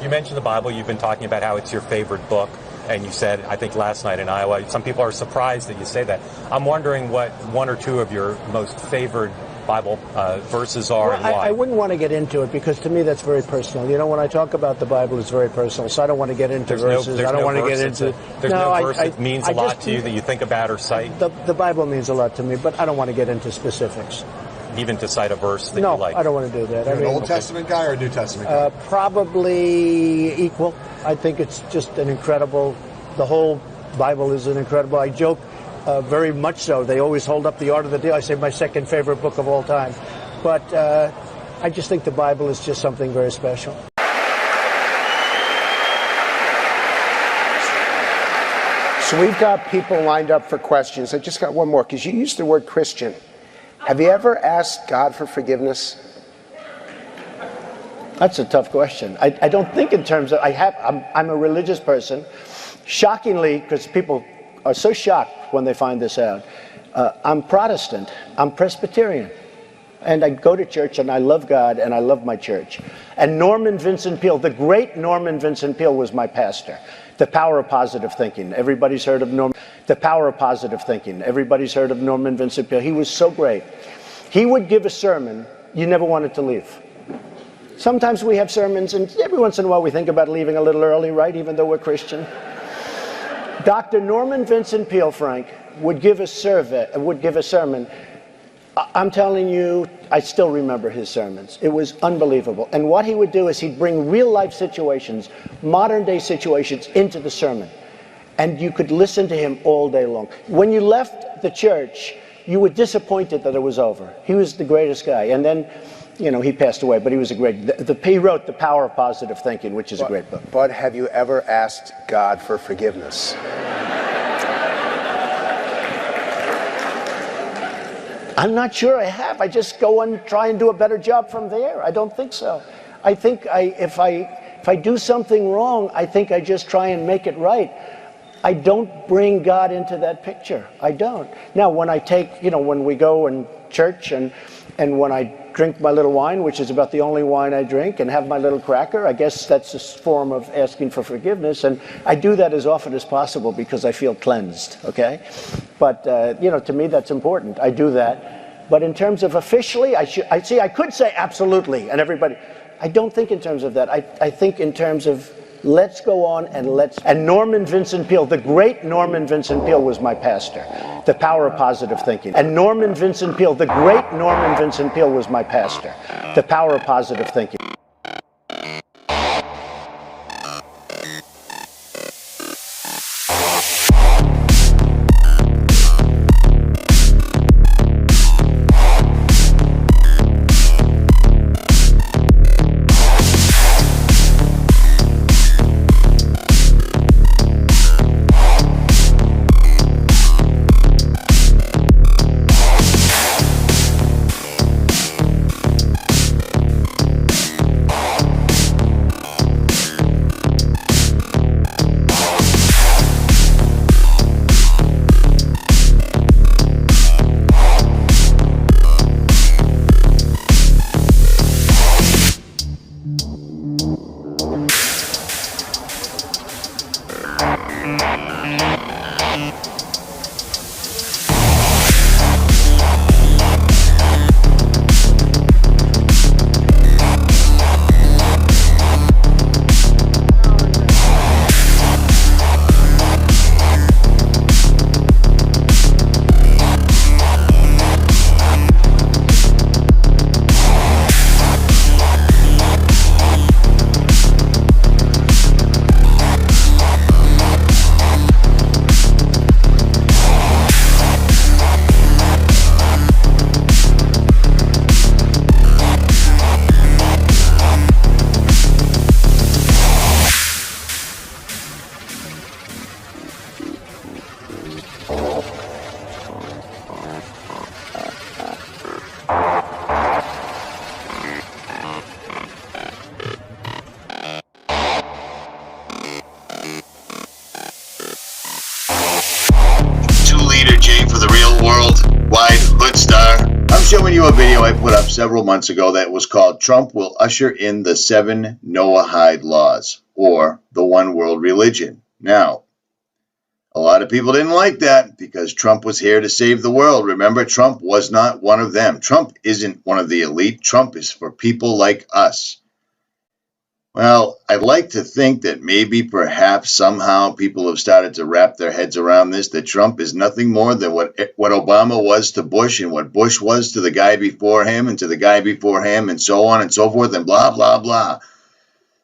You mentioned the Bible. You've been talking about how it's your favorite book. And you said, I think last night in Iowa, some people are surprised that you say that. I'm wondering what one or two of your most favored Bible verses are and why. I wouldn't want to get into it because to me that's very personal. You know, when I talk about the Bible, it's very personal. So I don't want to get into verses. I don't want to get into... There's no verse that means a lot to you that you think about or cite? The Bible means a lot to me, but I don't want to get into specifics. Even to cite a verse that you like? No, I don't want to do that. You're an Old Testament guy or a New Testament guy? Probably equal. I think it's just an incredible... The whole Bible is an incredible... I joke very much so. They always hold up the Art of the Deal. I say my second favorite book of all time. But I just think the Bible is just something very special. So we've got people lined up for questions. I just got one more, because you used the word Christian. Have you ever asked God for forgiveness? That's a tough question. I don't think in terms of, I'm a religious person. Shockingly, because people are so shocked when they find this out, I'm Protestant, I'm Presbyterian. And I go to church and I love God and I love my church. And Norman Vincent Peale, the great Norman Vincent Peale was my pastor. The Power of Positive Thinking. Everybody's heard of Norman. The Power of Positive Thinking. Everybody's heard of Norman Vincent Peale. He was so great. He would give a sermon you never wanted to leave. Sometimes we have sermons, and every once in a while we think about leaving a little early, right, even though we're Christian. Dr. Norman Vincent Peale, Frank, would give a sermon. I'm telling you, I still remember his sermons. It was unbelievable. And what he would do is he'd bring real-life situations, modern-day situations, into the sermon. And you could listen to him all day long. When you left the church, you were disappointed that it was over. He was the greatest guy. And then, you know, he passed away, but he was a great... He wrote The Power of Positive Thinking, which is a great book. But have you ever asked God for forgiveness? I'm not sure I have. I just go and try and do a better job from there. I don't think so. I think if I do something wrong, I think I just try and make it right. I don't bring God into that picture. I don't. Now, when I take, you know, when we go in church and when I drink my little wine, which is about the only wine I drink, and have my little cracker, I guess that's a form of asking for forgiveness. And I do that as often as possible because I feel cleansed, okay? But, you know, to me that's important. I do that. But in terms of officially, I could say absolutely, and everybody, I don't think in terms of that. I think in terms of let's go on and Norman Vincent Peale, the great Norman Vincent Peale was my pastor. The Power of Positive Thinking. And Norman Vincent Peale, the great Norman Vincent Peale was my pastor. The Power of Positive Thinking. Showing you a video I put up several months ago that was called Trump Will Usher in the 7 Noahide Laws, or the One World Religion. Now, a lot of people didn't like that because Trump was here to save the world. Remember, Trump was not one of them. Trump isn't one of the elite. Trump is for people like us. Well, I'd like to think that maybe, perhaps, somehow people have started to wrap their heads around this, that Trump is nothing more than what Obama was to Bush and what Bush was to the guy before him and to the guy before him and so on and so forth and blah, blah, blah.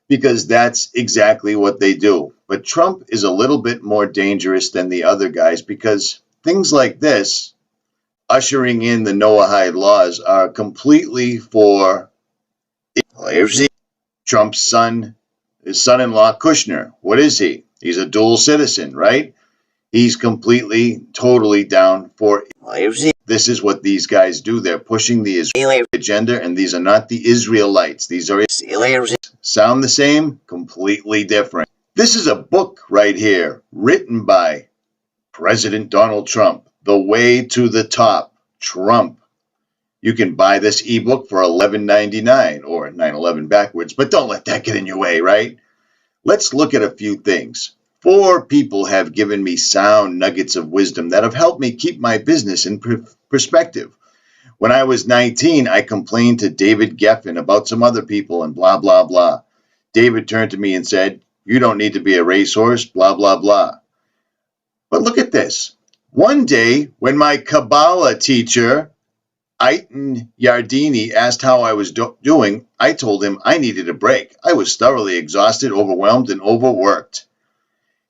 Because that's exactly what they do. But Trump is a little bit more dangerous than the other guys because things like this, ushering in the Noahide laws, are completely for Trump's son, his son-in-law, Kushner. What is he? He's a dual citizen, right? He's completely, totally down for This is what these guys do. They're pushing the Israeli agenda, and these are not the Israelites. These are Israelis. Sound the same? Completely different. This is a book right here, written by President Donald Trump, The Way to the Top, Trump. You can buy this ebook for $11.99 or $9.11 backwards, but don't let that get in your way, right? Let's look at a few things. 4 people have given me sound nuggets of wisdom that have helped me keep my business in perspective. When I was 19, I complained to David Geffen about some other people and blah, blah, blah. David turned to me and said, "You don't need to be a racehorse, blah, blah, blah." But look at this. One day, when my Kabbalah teacher, Eitan Yardenie, asked how I was doing, I told him I needed a break. I was thoroughly exhausted, overwhelmed, and overworked.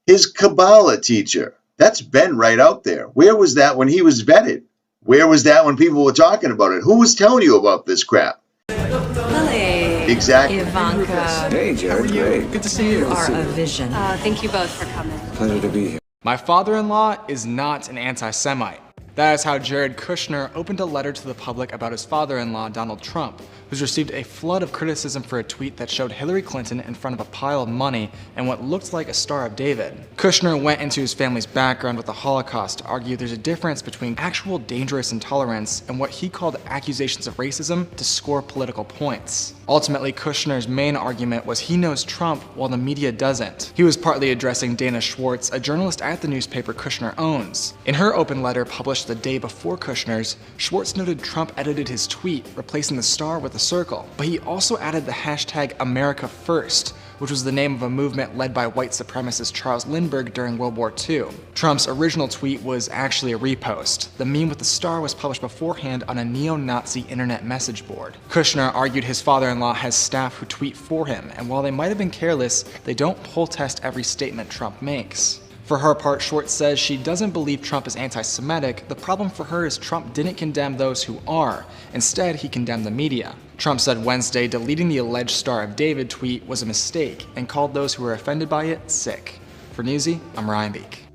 His Kabbalah teacher, that's Ben right out there. Where was that when he was vetted? Where was that when people were talking about it? Who was telling you about this crap? Lily. Exactly. Ivanka. Hey, Jared. Great. Good to see you. You are a vision. Thank you both for coming. Pleasure to be here. My father-in-law is not an anti-Semite. That is how Jared Kushner opened a letter to the public about his father-in-law, Donald Trump, who's received a flood of criticism for a tweet that showed Hillary Clinton in front of a pile of money and what looked like a Star of David. Kushner went into his family's background with the Holocaust to argue there's a difference between actual dangerous intolerance and what he called accusations of racism to score political points. Ultimately, Kushner's main argument was he knows Trump while the media doesn't. He was partly addressing Dana Schwartz, a journalist at the newspaper Kushner owns. In her open letter published the day before Kushner's, Schwartz noted Trump edited his tweet, replacing the star with a circle, but he also added the hashtag #AmericaFirst, which was the name of a movement led by white supremacist Charles Lindbergh during World War II. Trump's original tweet was actually a repost. The meme with the star was published beforehand on a neo-Nazi internet message board. Kushner argued his father-in-law has staff who tweet for him, and while they might have been careless, they don't poll test every statement Trump makes. For her part, Schwartz says she doesn't believe Trump is anti-Semitic. The problem for her is Trump didn't condemn those who are. Instead, he condemned the media. Trump said Wednesday deleting the alleged Star of David tweet was a mistake and called those who were offended by it sick. For Newsy, I'm Ryan Beek.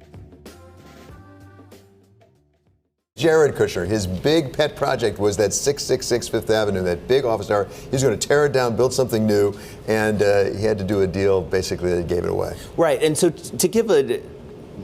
Jared Kushner, his big pet project was that 666 Fifth Avenue, that big office tower. He's going to tear it down, build something new, and he had to do a deal basically that gave it away. Right, and so to give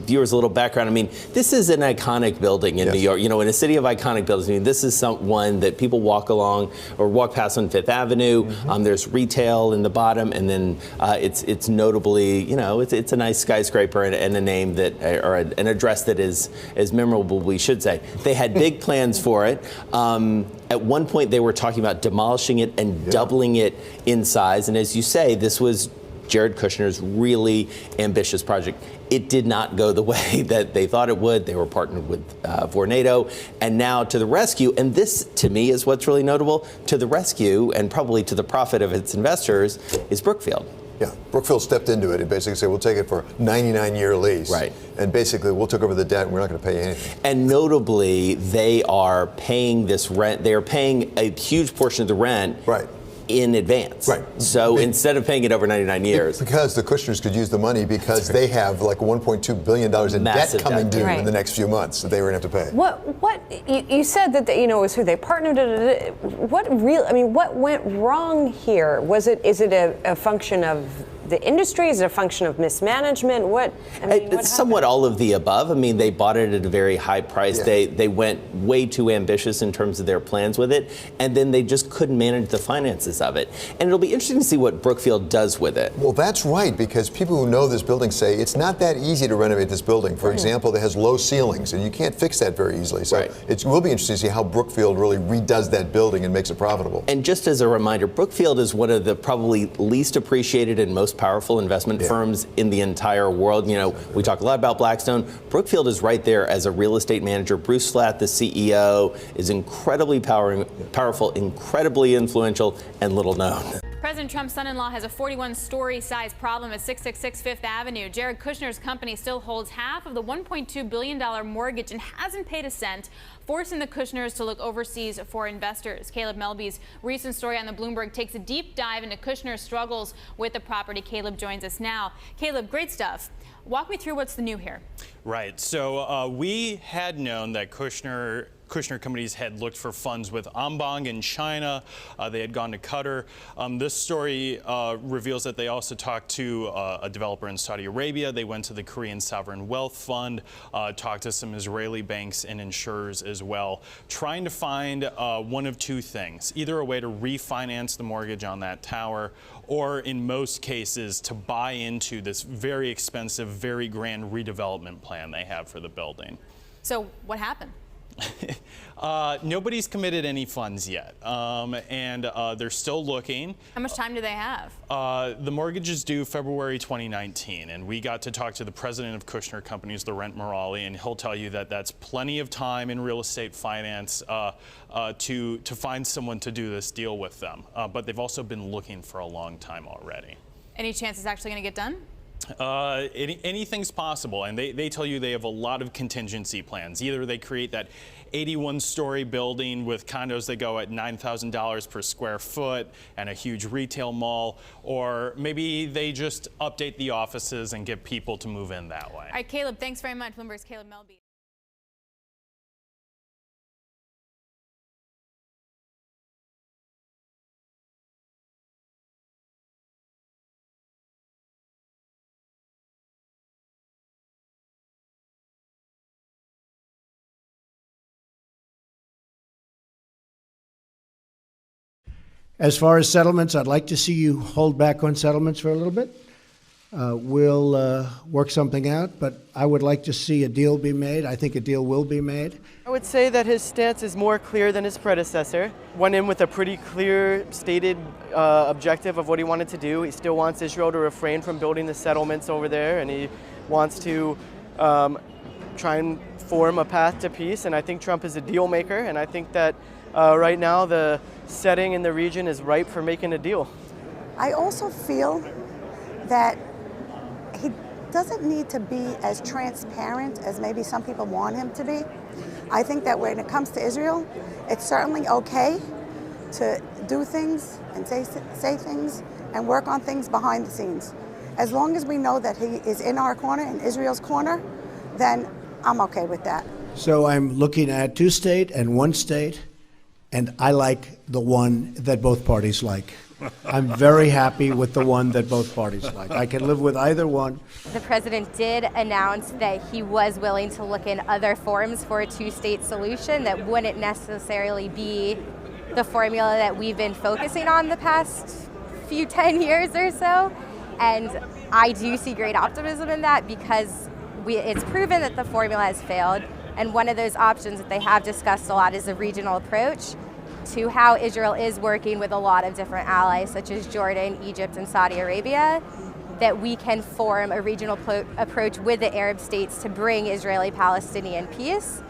viewers a little background, I mean, this is an iconic building in New York. You know, in a city of iconic buildings, I mean, this is one that people walk along or walk past on Fifth Avenue. There's retail in the bottom, and then it's notably, you know, it's a nice skyscraper and a name that, or an address that is memorable, we should say. They had big plans for it. At one point, they were talking about demolishing it and doubling it in size. And as you say, this was Jared Kushner's really ambitious project. It did not go the way that they thought it would. They were partnered with Vornado, and now to the rescue, and this to me is what's really notable, to the rescue and probably to the profit of its investors is Brookfield. Yeah, Brookfield stepped into it and basically said, we'll take it for a 99-year lease. Right. And basically, we'll take over the debt and we're not going to pay anything. And notably, they are paying this rent. They are paying a huge portion of the rent. Right. In advance. Right. So instead of paying it over 99 years. Because the Kushners could use the money because they have like $1.2 billion in debt coming due in the next few months that they were going to have to pay. What you said that it was who they partnered. What went wrong here? Is it a function of the industry? Is it a function of mismanagement? It's somewhat all of the above. I mean, they bought it at a very high price. Yeah. They went way too ambitious in terms of their plans with it, and then they just couldn't manage the finances of it. And it'll be interesting to see what Brookfield does with it. Well, that's right, because people who know this building say it's not that easy to renovate this building. For example, it has low ceilings, and you can't fix that very easily. So it will be interesting to see how Brookfield really redoes that building and makes it profitable. And just as a reminder, Brookfield is one of the probably least appreciated and most powerful investment firms in the entire world. You know, we talk a lot about Blackstone. Brookfield is right there as a real estate manager. Bruce Flatt, the CEO, is incredibly powerful, incredibly influential, and little known. President Trump's son-in-law has a 41-story size problem at 666 Fifth Avenue. Jared Kushner's company still holds half of the $1.2 billion mortgage and hasn't paid a cent, forcing the Kushners to look overseas for investors. Caleb Melby's recent story on the Bloomberg takes a deep dive into Kushner's struggles with the property. Caleb joins us now. Caleb, great stuff. Walk me through what's the new here. Right. So we had known that Kushner Kushner companies had looked for funds with Ambang in China. They had gone to Qatar. This story reveals that they also talked to a developer in Saudi Arabia. They went to the Korean Sovereign Wealth Fund, talked to some Israeli banks and insurers as well, trying to find one of two things: either a way to refinance the mortgage on that tower, or in most cases to buy into this very expensive, very grand redevelopment plan they have for the building. So what happened? Nobody's committed any funds yet, and they're still looking. How much time do they have? The mortgage is due February 2019, and we got to talk to the president of Kushner Companies, Laurent Morali, and he'll tell you that that's plenty of time in real estate finance to find someone to do this deal with them. But they've also been looking for a long time already. Any chance it's actually going to get done? Anything's possible, and they tell you they have a lot of contingency plans. Either they create that 81-story building with condos that go at $9,000 per square foot and a huge retail mall, or maybe they just update the offices and get people to move in that way. All right, Caleb, thanks very much. Bloomberg's Caleb Melby. As far as settlements, I'd like to see you hold back on settlements for a little bit. We'll work something out, but I would like to see a deal be made. I think a deal will be made. I would say that his stance is more clear than his predecessor. Went in with a pretty clear stated objective of what he wanted to do. He still wants Israel to refrain from building the settlements over there, and he wants to try and form a path to peace. And I think Trump is a deal maker, and I think that right now the setting in the region is ripe for making a deal. I also feel that he doesn't need to be as transparent as maybe some people want him to be. I think that when it comes to Israel, it's certainly okay to do things and say things and work on things behind the scenes. As long as we know that he is in our corner, in Israel's corner, then I'm okay with that. So I'm looking at two-state and one-state, and I like the one that both parties like. I'm very happy with the one that both parties like. I can live with either one. The president did announce that he was willing to look in other forms for a two-state solution that wouldn't necessarily be the formula that we've been focusing on the past 10 years or so. And I do see great optimism in that because it's proven that the formula has failed. And one of those options that they have discussed a lot is a regional approach to how Israel is working with a lot of different allies, such as Jordan, Egypt, and Saudi Arabia, that we can form a regional approach with the Arab states to bring Israeli-Palestinian peace.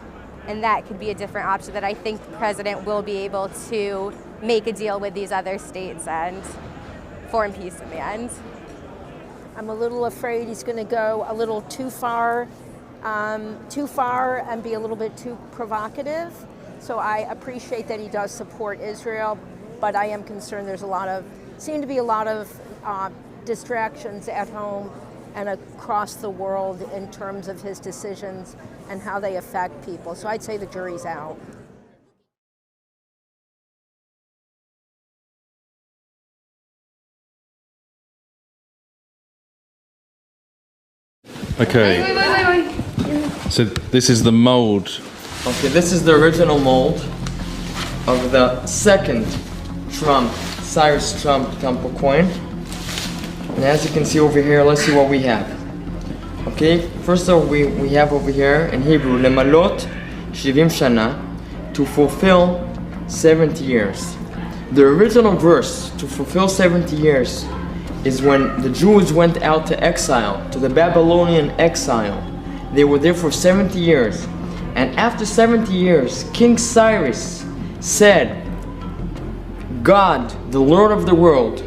And that could be a different option that I think the president will be able to make a deal with these other states and form peace in the end. I'm a little afraid he's going to go a little too far and be a little bit too provocative. So I appreciate that he does support Israel, but I am concerned seem to be a lot of distractions at home and across the world in terms of his decisions and how they affect people. So I'd say the jury's out. Okay. Wait. So this is the mold. Okay, this is the original mold of the second Cyrus Trump temple coin. And as you can see over here, let's see what we have. Okay, first of all, we have over here in Hebrew, Lemalot 70 Shana, to fulfill 70 years. The original verse, to fulfill 70 years, is when the Jews went out to exile, to the Babylonian exile. They were there for 70 years. And after 70 years, King Cyrus said, God, the Lord of the world,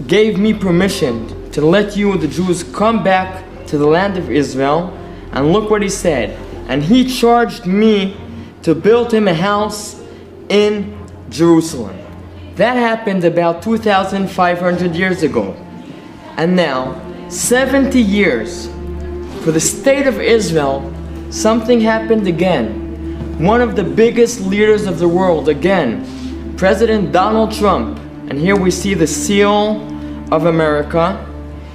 gave me permission to let you, the Jews, come back to the land of Israel. And look what he said. And he charged me to build him a house in Jerusalem. That happened about 2,500 years ago. And now, 70 years, for the state of Israel, something happened again. one of the biggest leaders of the world, again, President Donald Trump, and here we see the seal of America,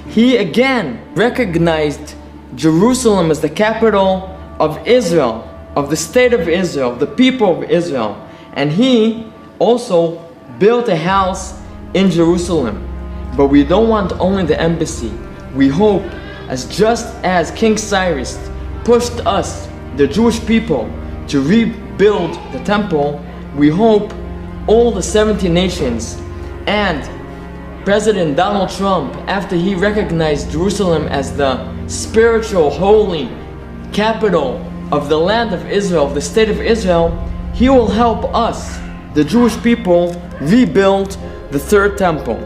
he again recognized Jerusalem as the capital of Israel, of the state of Israel, of the people of Israel. And he also built a house in Jerusalem. But we don't want only the embassy. We hope, just as King Cyrus pushed us, the Jewish people, to rebuild the temple, we hope all the 70 nations and President Donald Trump, after he recognized Jerusalem as the spiritual, holy capital of the land of Israel, of the state of Israel, he will help us, the Jewish people, rebuild the third temple.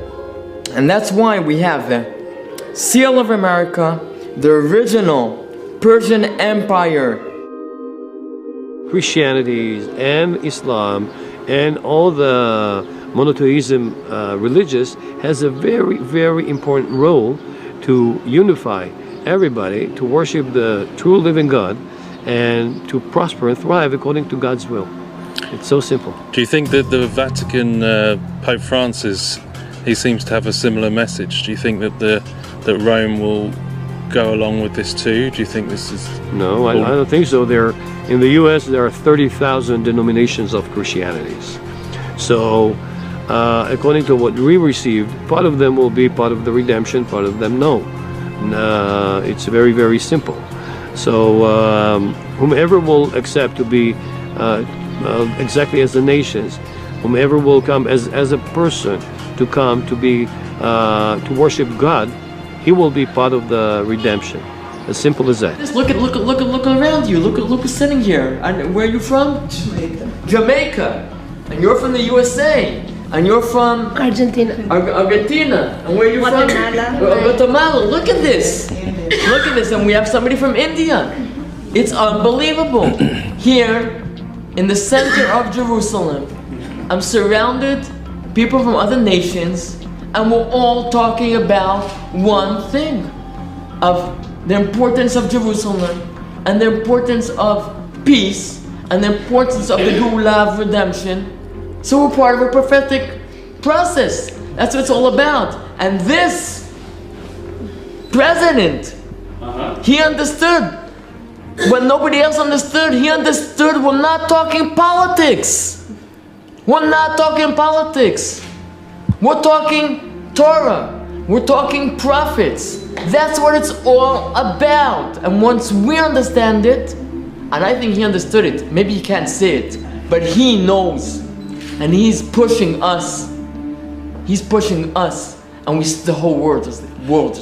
And that's why we have the seal of America, the original Persian Empire. Christianity and Islam and all the monotheism religious has a very, very important role to unify everybody, to worship the true living God, and to prosper and thrive according to God's will. It's so simple. Do you think that the Vatican Pope Francis, he seems to have a similar message? Do you think that that Rome will go along with this too? Do you think this is... No, I don't think so. In the U.S. there are 30,000 denominations of Christianities. So according to what we received, part of them will be part of the redemption, part of them no. It's very, very simple. So whomever will accept to be exactly as the nations, whomever will come as a person to come to be to worship God, he will be part of the redemption. As simple as that. Just look around you. Look who's sitting here. And where are you from? Jamaica. And you're from the USA. And you're from Argentina. Argentina. And where are you from? Guatemala. Look at this. Look at this. And we have somebody from India. It's unbelievable. Here, in the center of Jerusalem, I'm surrounded people from other nations, and we're all talking about one thing, of the importance of Jerusalem, and the importance of peace, and the importance of the Geulah of redemption. So we're part of a prophetic process. That's what it's all about. And this president, he understood when nobody else understood. He understood we're not talking politics. We're not talking politics. We're talking Torah. We're talking prophets. That's what it's all about. And once we understand it, and I think he understood it, maybe he can't say it, but he knows. And he's pushing us. He's pushing us. And the whole world is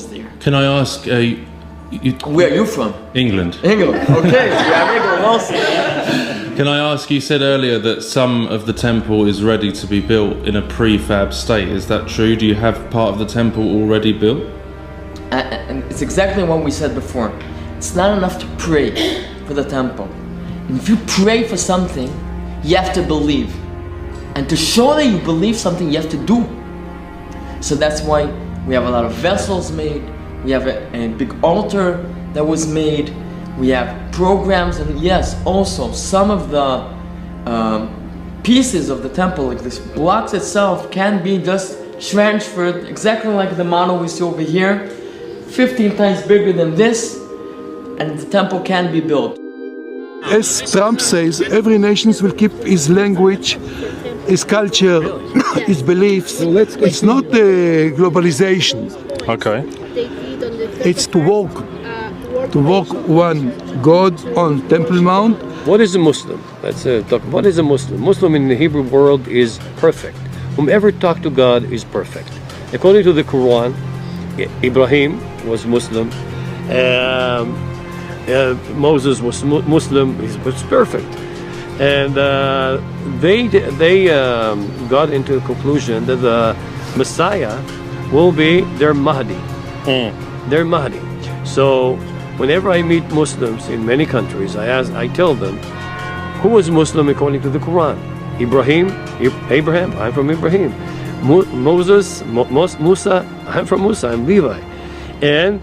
there. Can I ask, where are you from? England. England, okay. So yeah, England also. Can I ask, you said earlier that some of the temple is ready to be built in a prefab state. Is that true? Do you have part of the temple already built? And it's exactly what we said before. It's not enough to pray for the temple. And if you pray for something, you have to believe. And to show that you believe something, you have to do. So that's why we have a lot of vessels made. We have a big altar that was made. We have programs, and yes, also some of the pieces of the temple, like this blocks itself, can be just transferred exactly like the model we see over here, 15 times bigger than this, and the temple can be built. As Trump says, every nation will keep his language, his culture, his beliefs. It's not globalization. Okay. It's to walk one God on Temple Mount. What is a Muslim? Let's talk. What is a Muslim? Muslim in the Hebrew world is perfect. Whomever talks to God is perfect. According to the Quran, Ibrahim was Muslim. Moses was Muslim. He was perfect. And they got into a conclusion that the Messiah will be their Mahdi. Their Mahdi. So whenever I meet Muslims in many countries, I tell them, who was Muslim according to the Quran? Abraham, I'm from Ibrahim. Moses, Musa, I'm from Musa, I'm Levi. And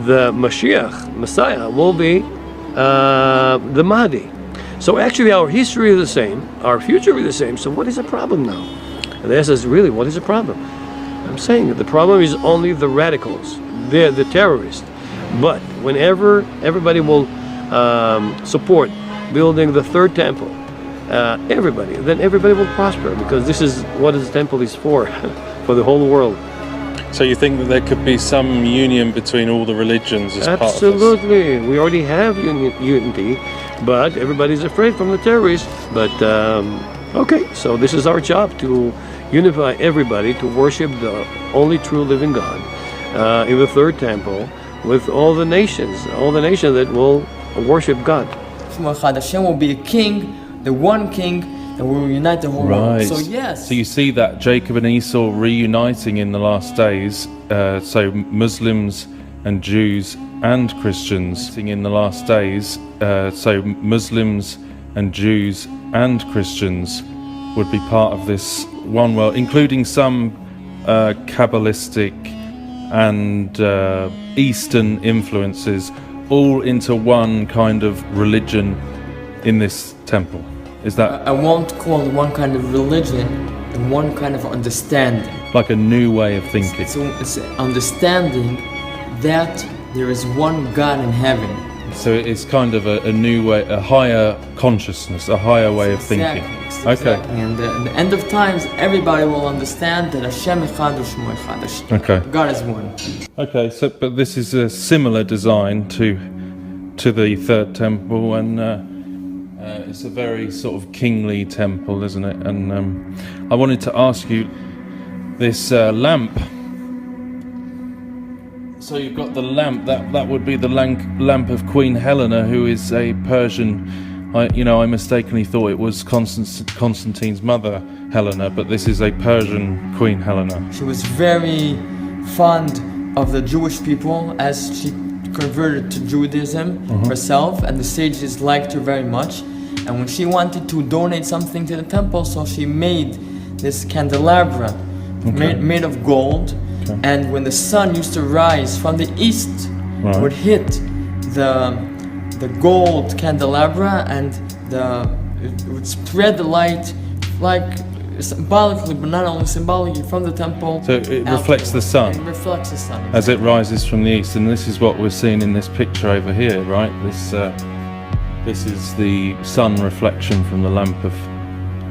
the Mashiach, Messiah, will be the Mahdi. So actually our history is the same, our future is the same, so what is the problem now? And they ask us, really, what is the problem? I'm saying that the problem is only the radicals, they're the terrorists. But whenever everybody will support building the third temple, then everybody will prosper, because this is what the temple is for the whole world. So you think that there could be some union between all the religions as part of this? Absolutely. We already have unity, but everybody's afraid from the terrorists. But okay, so this is our job, to unify everybody to worship the only true living God in the third temple with all the nations that will worship God. Hashem will be a king, the one king, that will unite the whole world. So yes. So you see that Jacob and Esau reuniting in the last days, so Muslims and Jews and Christians in the last days, so Muslims and Jews and Christians would be part of this one world, including some Kabbalistic and Eastern influences, all into one kind of religion in this temple. Is that? I won't call it one kind of religion and one kind of understanding. Like a new way of thinking. It's understanding that there is one God in heaven. So it's kind of a new way, a higher consciousness, a higher way of thinking. Exactly. And at the end of times, everybody will understand that Hashem Echad U'Shmo Echad. Okay. God is one. Okay, so but this is a similar design to the third temple, and it's a very sort of kingly temple, isn't it? And I wanted to ask you this lamp. So you've got the lamp, that would be the lamp of Queen Helena, who is a Persian. I mistakenly thought it was Constantine's mother, Helena, but this is a Persian Queen Helena. She was very fond of the Jewish people, as she converted to Judaism herself, and the sages liked her very much. And when she wanted to donate something to the temple, so she made this candelabra made of gold. Okay. And when the sun used to rise from the east, would hit the gold candelabra, and it would spread the light, like symbolically, but not only symbolically, from the temple. So it reflects the sun. It reflects the sun. As it rises from the east, and this is what we're seeing in this picture over here, right? This is the sun reflection from the lamp of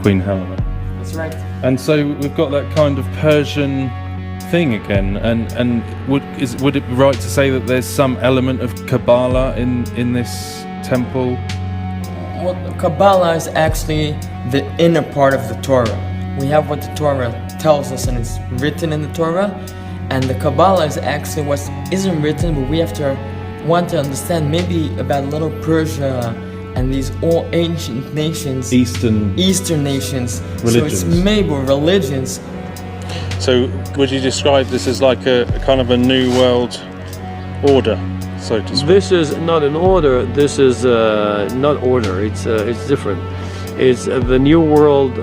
Queen Helena. That's right. And so we've got that kind of Persian thing again, and would it be right to say that there's some element of Kabbalah in this temple? Well, Kabbalah is actually the inner part of the Torah. We have what the Torah tells us, and it's written in the Torah, and the Kabbalah is actually what isn't written, but we have to want to understand maybe about Little Persia and these all ancient nations, Eastern nations. Religions. So it's maybe religions. So would you describe this as like a kind of a new world order, so to speak? This is not an order. This is not order. It's different. It's the new world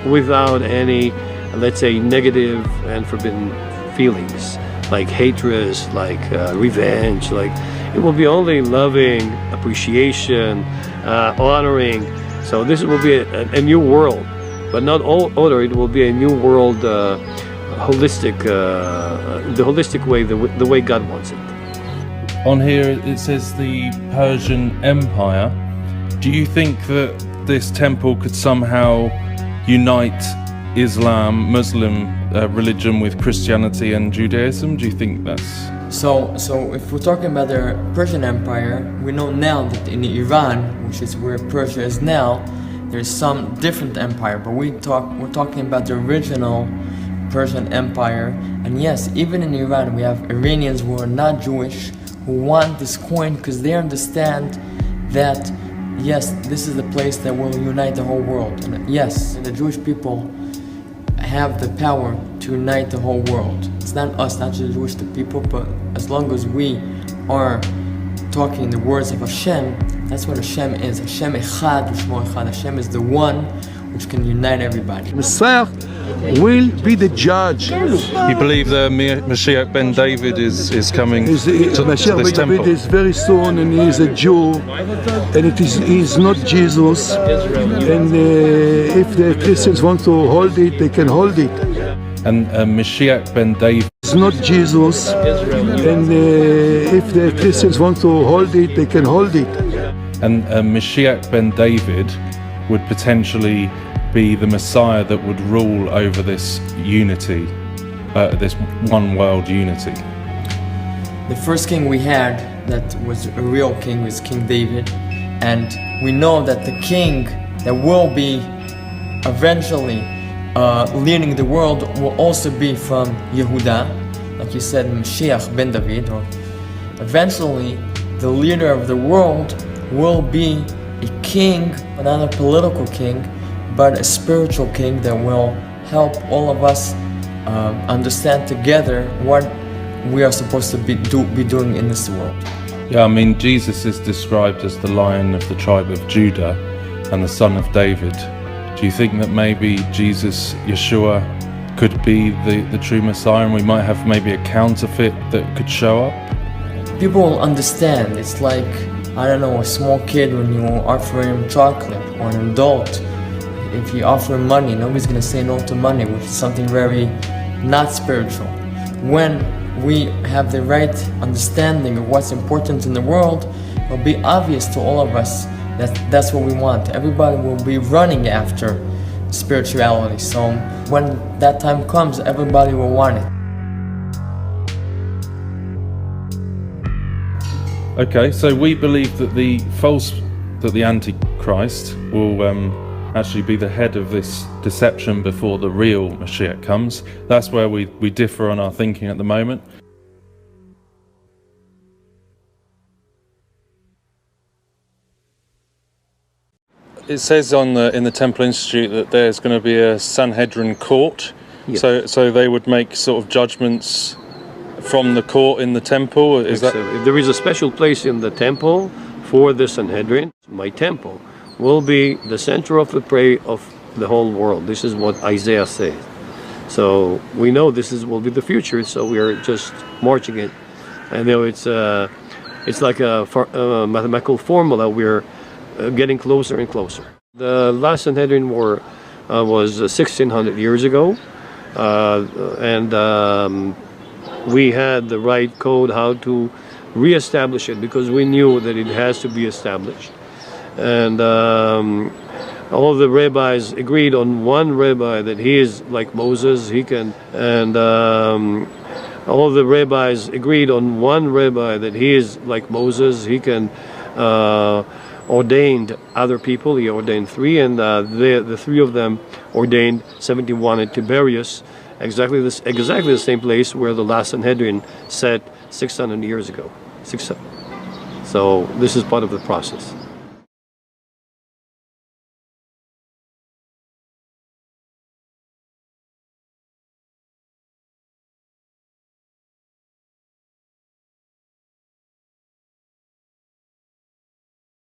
without any, let's say, negative and forbidden feelings, like hatred, like revenge. Like it will be only loving, appreciation, honoring. So this will be a new world. But not all order, it will be a new world, holistic, the holistic way, the way God wants it. On here it says the Persian Empire. Do you think that this temple could somehow unite Islam, Muslim religion with Christianity and Judaism? Do you think that's... So if we're talking about the Persian Empire, we know now that in Iran, which is where Persia is now, there's some different empire, but we're talking about the original Persian Empire. And yes, even in Iran, we have Iranians who are not Jewish, who want this coin because they understand that, yes, this is the place that will unite the whole world. And yes, the Jewish people have the power to unite the whole world. It's not us, not just the Jewish people, but as long as we are talking the words of Hashem, that's what Hashem is. Hashem Echad U'Shmo Echad. Hashem is the one which can unite everybody. Messiah will be the judge. You believe the Mashiach Ben David is coming to Mashiach this Ben temple? David is very soon, and he is a Jew, and he is not Jesus. And if the Christians want to hold it, they can hold it. And Mashiach Ben David is not Jesus, and if the Christians want to hold it, they can hold it. And Mashiach Ben David would potentially be the Messiah that would rule over this unity, this one world unity. The first king we had that was a real king was King David, and we know that the king that will be eventually leading the world will also be from Yehuda, like you said, Mashiach Ben David, or eventually the leader of the world will be a king, not a political king, but a spiritual king that will help all of us understand together what we are supposed to be doing in this world. Yeah, I mean, Jesus is described as the Lion of the tribe of Judah and the Son of David. Do you think that maybe Jesus, Yeshua, could be the true Messiah, and we might have maybe a counterfeit that could show up? People will understand. It's like, I don't know, a small kid when you offer him chocolate, or an adult. If you offer him money, nobody's going to say no to money, which is something very not spiritual. When we have the right understanding of what's important in the world, it'll be obvious to all of us that that's what we want. Everybody will be running after spirituality. So when that time comes, everybody will want it. Okay, so we believe that the Antichrist will actually be the head of this deception before the real Mashiach comes. That's where we differ on our thinking at the moment. It says in the Temple Institute that there's going to be a Sanhedrin court. Yes. So they would make sort of judgments from the court in the temple. Is that? If there is a special place in the temple for the Sanhedrin, my temple will be the center of the prayer of the whole world. This is what Isaiah says. So we know this will be the future. So we are just marching it. I know it's like a mathematical formula. We're getting closer and closer. The last Sanhedrin war was 1600 years ago, and we had the right code how to reestablish it, because we knew that it has to be established. And all the rabbis agreed on one rabbi that he is like Moses, he can, and all the rabbis agreed on one rabbi that he is like Moses, he can ordained other people. He ordained 3, and the 3 of them ordained 71 at Tiberias, exactly the same place where the last Sanhedrin sat 600 years ago. So this is part of the process.